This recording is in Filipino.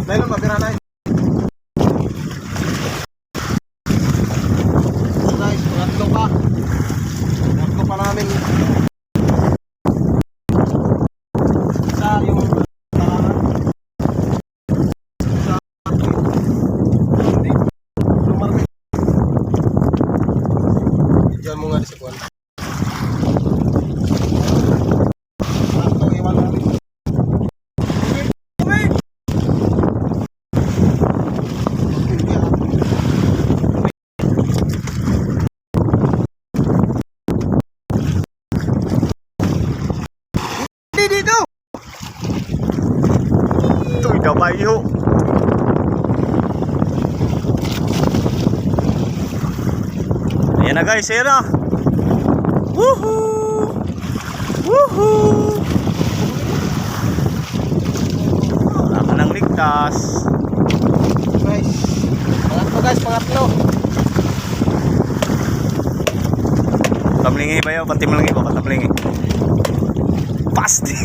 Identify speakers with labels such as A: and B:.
A: Lailon, mapira na. Guys, pangatlo pa. Pangatlo pa namin. Isa yung talangan. Isa hindi. Lumarmi. Diyan mo nga di sa kuwan. Pangatlo, iwan namin. Dito! Ito'y kabayo. Ayan na guys, ayan na. Woohoo! Woohoo! Wala ka nang ligtas. Guys, pangatlo guys, pangatlo. Tamlingi ba yun? Pantimlingi ba? Pantimlingi. Pasti.